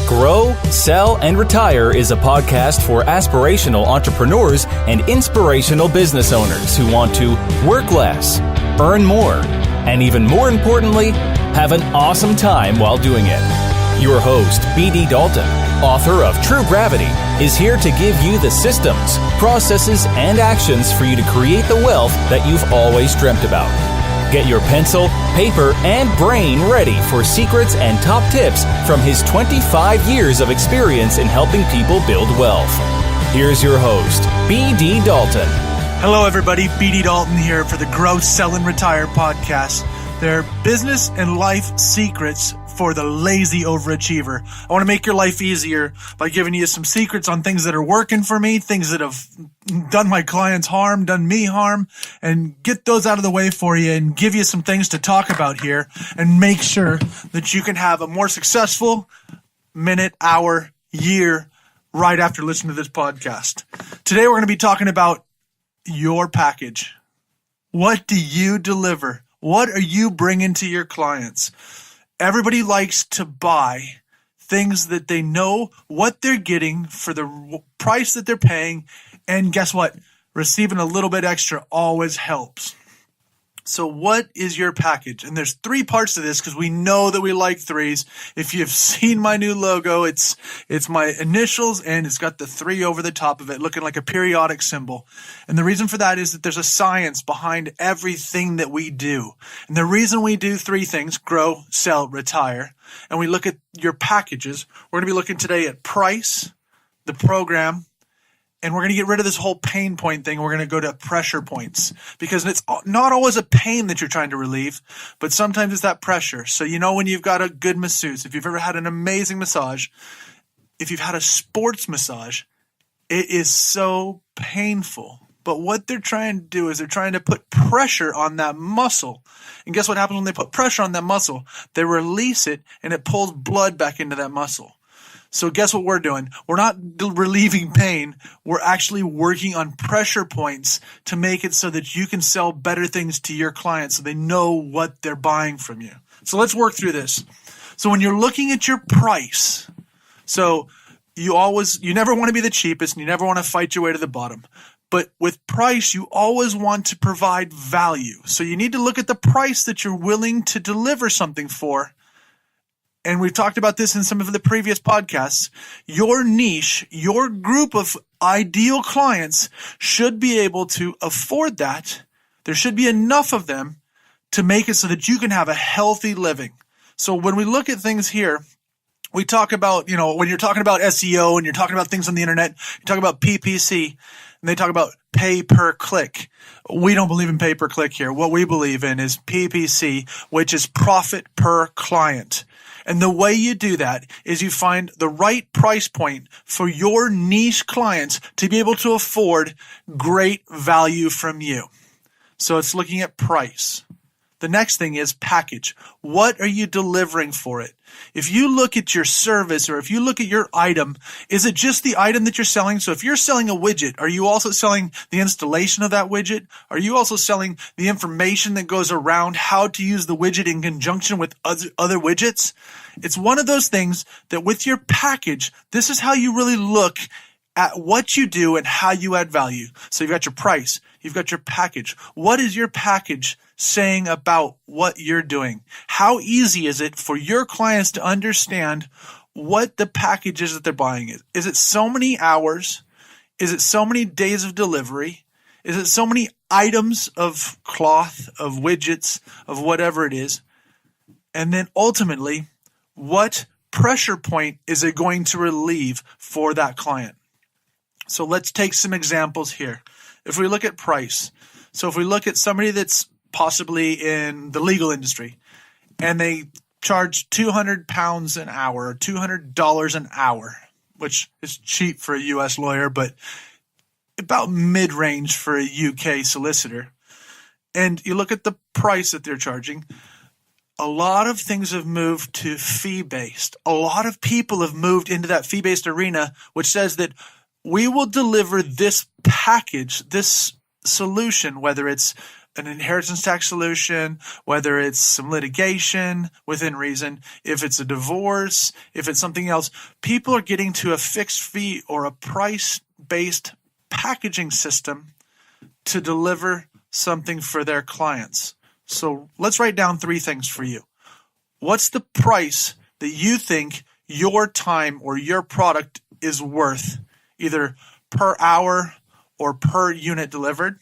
Grow, Sell, and Retire is a podcast for aspirational entrepreneurs and inspirational business owners who want to work less, earn more, and even more importantly, have an awesome time while doing it. Your host, BD Dalton, author of True Gravity, is here to give you the systems, processes, and actions for you to create the wealth that you've always dreamt about. Get your pencil, paper, and brain ready for secrets and top tips from his 25 years of experience in helping people build wealth. Here's your host, BD Dalton. Hello, everybody. BD Dalton here for the Grow, Sell, and Retire podcast. They're business and life secrets for the lazy overachiever. I want to make your life easier by giving you some secrets on things that are working for me, things that have done my clients harm, done me harm, and get those out of the way for you and give you some things to talk about here and make sure that you can have a more successful minute, hour, year right after listening to this podcast. Today, we're going to be talking about your package. What do you deliver? What are you bringing to your clients? Everybody likes to buy things that they know what they're getting for the price that they're paying. And guess what? Receiving a little bit extra always helps. So what is your package? And there's three parts to this because we know that we like threes. If you've seen my new logo, it's my initials and it's got the three over the top of it looking like a periodic symbol. And the reason for that is that there's a science behind everything that we do. And the reason we do three things, grow, sell, retire, and we look at your packages, we're going to be looking today at price, the program, and we're going to get rid of this whole pain point thing. We're going to go to pressure points because it's not always a pain that you're trying to relieve, but sometimes it's that pressure. So you know when you've got a good masseuse, if you've ever had an amazing massage, if you've had a sports massage, it is so painful. But what they're trying to do is they're trying to put pressure on that muscle. And guess what happens when they put pressure on that muscle? They release it and it pulls blood back into that muscle. So guess what we're doing? We're not relieving pain. We're actually working on pressure points to make it so that you can sell better things to your clients so they know what they're buying from you. So let's work through this. So when you're looking at your price, so you never want to be the cheapest and you never want to fight your way to the bottom. But with price, you always want to provide value. So you need to look at the price that you're willing to deliver something for. And we've talked about this in some of the previous podcasts. Your niche, your group of ideal clients should be able to afford that. There should be enough of them to make it so that you can have a healthy living. So when we look at things here, we talk about, when you're talking about SEO and you're talking about things on the internet, you talk about PPC and they talk about pay per click. We don't believe in pay per click here. What we believe in is PPC, which is profit per client. And the way you do that is you find the right price point for your niche clients to be able to afford great value from you. So it's looking at price. The next thing is package. What are you delivering for it? If you look at your service or if you look at your item, is it just the item that you're selling? So if you're selling a widget, are you also selling the installation of that widget? Are you also selling the information that goes around how to use the widget in conjunction with other widgets? It's one of those things that with your package, this is how you really look at what you do and how you add value. So you've got your price, you've got your package. What is your package saying about what you're doing? How easy is it for your clients to understand what the package is that they're buying? Is it so many hours? Is it so many days of delivery? Is it so many items of cloth, of widgets, of whatever it is? And then ultimately, what pressure point is it going to relieve for that client? So let's take some examples here. If we look at price, so if we look at somebody that's possibly in the legal industry and they charge 200 pounds an hour or $200 an hour, which is cheap for a US lawyer, but about mid-range for a UK solicitor. And you look at the price that they're charging, a lot of things have moved to fee-based. A lot of people have moved into that fee-based arena, which says that we will deliver this package, this solution, whether it's an inheritance tax solution, whether it's some litigation within reason, if it's a divorce, if it's something else, people are getting to a fixed fee or a price-based packaging system to deliver something for their clients. So let's write down 3 things for you. What's the price that you think your time or your product is worth, either per hour or per unit delivered?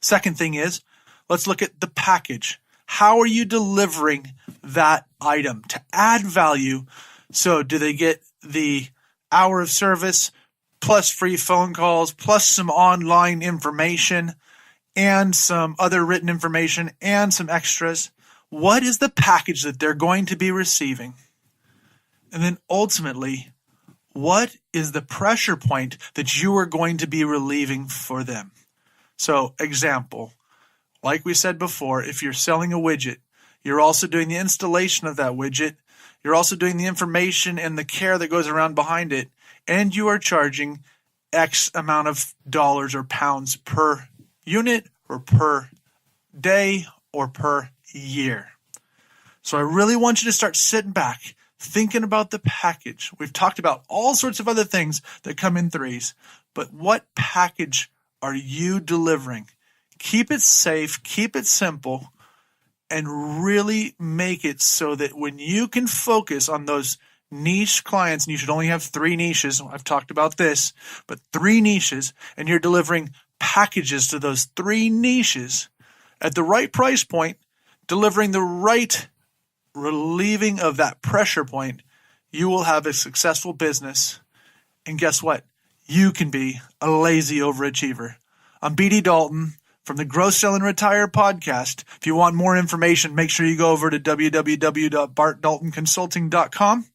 Second thing is, let's look at the package. How are you delivering that item to add value? So do they get the hour of service plus free phone calls, plus some online information and some other written information and some extras? What is the package that they're going to be receiving? And then ultimately, what is the pressure point that you are going to be relieving for them? So, example, like we said before, if you're selling a widget, you're also doing the installation of that widget, you're also doing the information and the care that goes around behind it, and you are charging X amount of dollars or pounds per unit or per day or per year. So I really want you to start sitting back, thinking about the package. We've talked about all sorts of other things that come in 3s, but what package are you delivering? Keep it safe, keep it simple, and really make it so that when you can focus on those niche clients, and you should only have 3 niches, I've talked about this, but 3 niches, and you're delivering packages to those 3 niches at the right price point, delivering the right relieving of that pressure point, you will have a successful business. And guess what? You can be a lazy overachiever. I'm BD Dalton from the Grow, Sell, and Retire podcast. If you want more information, make sure you go over to www.bartdaltonconsulting.com.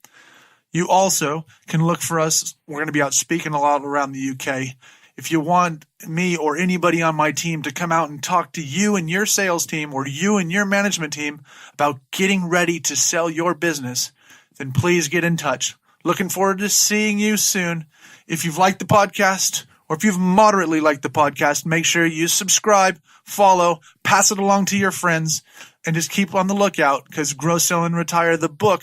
You also can look for us. We're going to be out speaking a lot around the UK. If you want me or anybody on my team to come out and talk to you and your sales team or you and your management team about getting ready to sell your business, then please get in touch. Looking forward to seeing you soon. If you've liked the podcast, or if you've moderately liked the podcast, make sure you subscribe, follow, pass it along to your friends, and just keep on the lookout because Grow, Sell, and Retire, the book,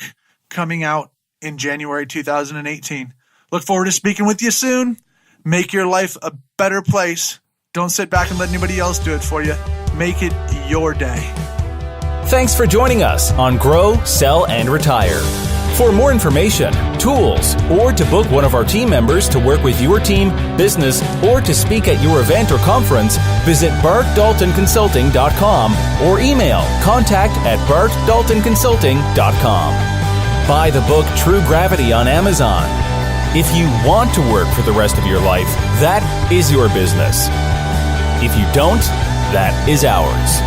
coming out in January 2018. Look forward to speaking with you soon. Make your life a better place. Don't sit back and let anybody else do it for you. Make it your day. Thanks for joining us on Grow, Sell, and Retire. For more information, tools, or to book one of our team members to work with your team, business, or to speak at your event or conference, visit bartdaltonconsulting.com or email contact@bartdaltonconsulting.com. Buy the book True Gravity on Amazon. If you want to work for the rest of your life, that is your business. If you don't, that is ours.